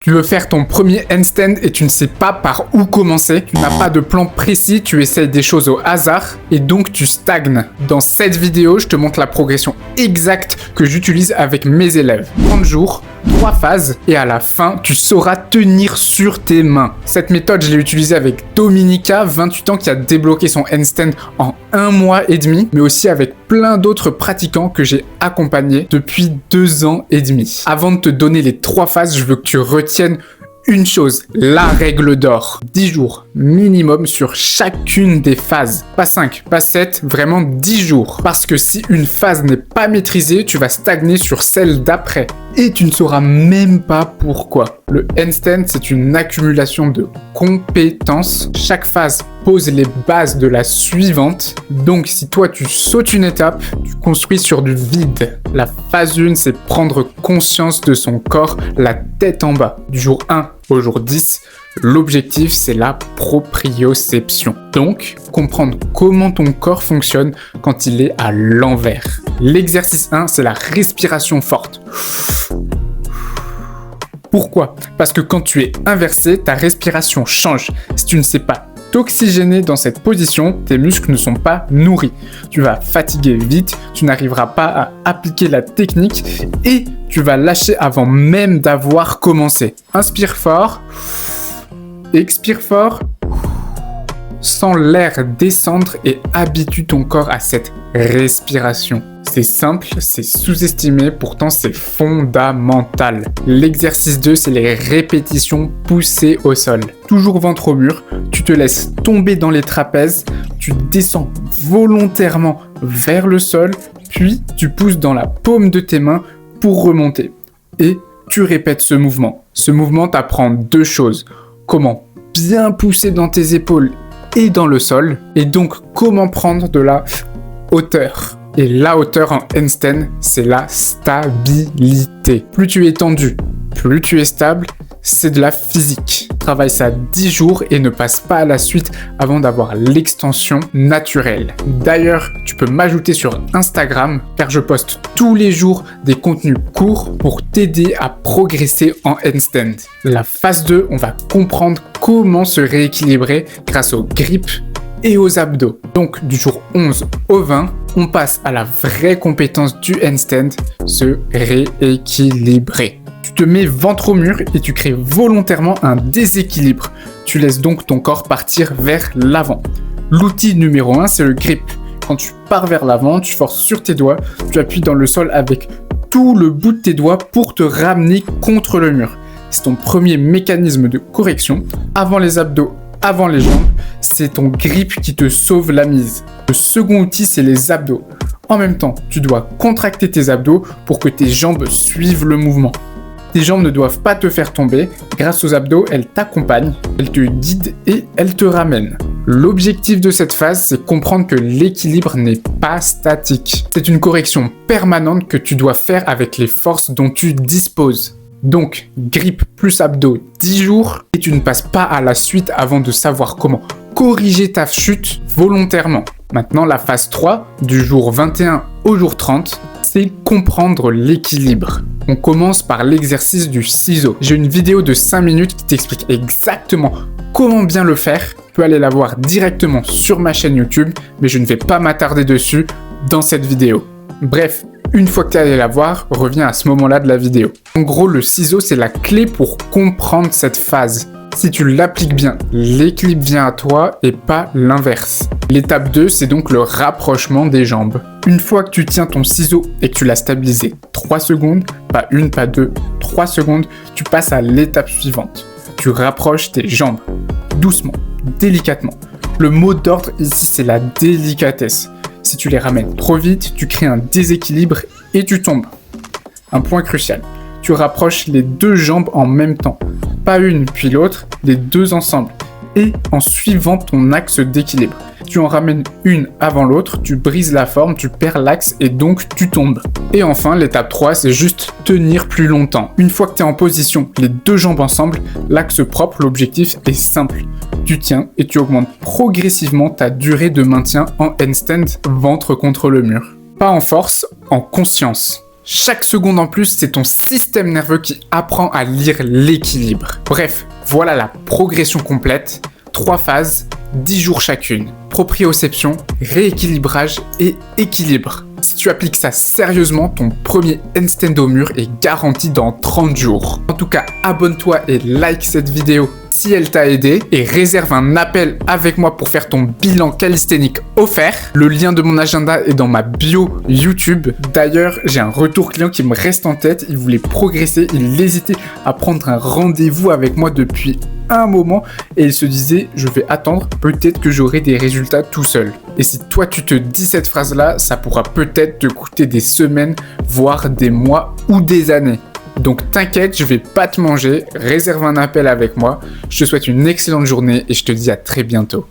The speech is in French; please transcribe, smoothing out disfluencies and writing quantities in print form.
Tu veux faire ton premier handstand et tu ne sais pas par où commencer, tu n'as pas de plan précis, tu essayes des choses au hasard et donc tu stagnes. Dans cette vidéo, je te montre la progression exacte que j'utilise avec mes élèves. 30 jours, 3 phases et à la fin, tu sauras tenir sur tes mains. Cette méthode, je l'ai utilisée avec Dominica, 28 ans, qui a débloqué son handstand en 1 mois et demi, mais aussi avec plein d'autres pratiquants que j'ai accompagnés depuis 2 ans et demi. Avant de te donner les 3 phases, je veux que tu retiennes une chose, la règle d'or. 10 jours minimum sur chacune des phases. Pas 5, pas 7, vraiment 10 jours. Parce que si une phase n'est pas maîtrisée, tu vas stagner sur celle d'après. Et tu ne sauras même pas pourquoi. Le handstand, c'est une accumulation de compétences. Chaque phase pose les bases de la suivante. Donc si toi tu sautes une étape, tu construis sur du vide. La phase 1, c'est prendre conscience de son corps, la tête en bas. Du jour 1 au jour 10, l'objectif c'est la proprioception. Donc, comprendre comment ton corps fonctionne quand il est à l'envers. L'exercice 1, c'est la respiration forte. Pourquoi ? Parce que quand tu es inversé, ta respiration change. Si tu ne sais pas t'oxygéner dans cette position, tes muscles ne sont pas nourris. Tu vas fatiguer vite, tu n'arriveras pas à appliquer la technique et tu vas lâcher avant même d'avoir commencé. Inspire fort, expire fort, sens l'air descendre et habitue ton corps à cette respiration. C'est simple, c'est sous-estimé, pourtant c'est fondamental. L'exercice 2, c'est les répétitions poussées au sol. Toujours ventre au mur, tu te laisses tomber dans les trapèzes, tu descends volontairement vers le sol, puis tu pousses dans la paume de tes mains pour remonter. Et tu répètes ce mouvement. Ce mouvement t'apprend 2 choses. Comment bien pousser dans tes épaules et dans le sol, et donc comment prendre de la hauteur. Et la hauteur en handstand, c'est la stabilité. Plus tu es tendu, plus tu es stable, c'est de la physique. Travaille ça 10 jours et ne passe pas à la suite avant d'avoir l'extension naturelle. D'ailleurs, tu peux m'ajouter sur Instagram car je poste tous les jours des contenus courts pour t'aider à progresser en handstand. La phase 2, on va comprendre comment se rééquilibrer grâce au grip et aux abdos. Donc du jour 11 au 20, on passe à la vraie compétence du handstand, se rééquilibrer. Tu te mets ventre au mur et tu crées volontairement un déséquilibre. Tu laisses donc ton corps partir vers l'avant. L'outil numéro 1, c'est le grip. Quand tu pars vers l'avant, tu forces sur tes doigts, tu appuies dans le sol avec tout le bout de tes doigts pour te ramener contre le mur. C'est ton premier mécanisme de correction. Avant les abdos, avant les jambes, c'est ton grip qui te sauve la mise. Le second outil, c'est les abdos. En même temps, tu dois contracter tes abdos pour que tes jambes suivent le mouvement. Tes jambes ne doivent pas te faire tomber. Grâce aux abdos, elles t'accompagnent, elles te guident et elles te ramènent. L'objectif de cette phase, c'est comprendre que l'équilibre n'est pas statique. C'est une correction permanente que tu dois faire avec les forces dont tu disposes. Donc, grip plus abdos 10 jours et tu ne passes pas à la suite avant de savoir comment corriger ta chute volontairement. Maintenant, la phase 3, du jour 21 au jour 30, c'est comprendre l'équilibre. On commence par l'exercice du ciseau. J'ai une vidéo de 5 minutes qui t'explique exactement comment bien le faire. Tu peux aller la voir directement sur ma chaîne YouTube, mais je ne vais pas m'attarder dessus dans cette vidéo. Bref, une fois que tu es allé la voir, reviens à ce moment-là de la vidéo. En gros, le ciseau, c'est la clé pour comprendre cette phase. Si tu l'appliques bien, l'équilibre vient à toi et pas l'inverse. L'étape 2, c'est donc le rapprochement des jambes. Une fois que tu tiens ton ciseau et que tu l'as stabilisé 3 secondes, pas 1, pas 2, 3 secondes, tu passes à l'étape suivante. Tu rapproches tes jambes, doucement, délicatement. Le mot d'ordre ici, c'est la délicatesse. Si tu les ramènes trop vite, tu crées un déséquilibre et tu tombes. Un point crucial, tu rapproches les 2 jambes en même temps. Pas une puis l'autre, les 2 ensemble. Et en suivant ton axe d'équilibre. Tu en ramènes une avant l'autre, tu brises la forme, tu perds l'axe et donc tu tombes. Et enfin, l'étape 3, c'est juste tenir plus longtemps. Une fois que tu es en position, les 2 jambes ensemble, l'axe propre, l'objectif est simple. Tu tiens et tu augmentes progressivement ta durée de maintien en handstand ventre contre le mur. Pas en force, en conscience. Chaque seconde en plus, c'est ton système nerveux qui apprend à lire l'équilibre. Bref, voilà la progression complète. 3 phases, 10 jours chacune. Proprioception, rééquilibrage et équilibre. Si tu appliques ça sérieusement, ton premier handstand au mur est garanti dans 30 jours. En tout cas, abonne-toi et like cette vidéo si elle t'a aidé et réserve un appel avec moi pour faire ton bilan calisthénique offert. Le lien de mon agenda est dans ma bio YouTube. D'ailleurs, j'ai un retour client qui me reste en tête. Il voulait progresser, il hésitait à prendre un rendez-vous avec moi depuis un moment et il se disait je vais attendre, peut-être que j'aurai des résultats tout seul. Et si toi tu te dis cette phrase là, ça pourra peut-être te coûter des semaines, voire des mois ou des années. Donc t'inquiète, je vais pas te manger, réserve un appel avec moi. Je te souhaite une excellente journée et je te dis à très bientôt.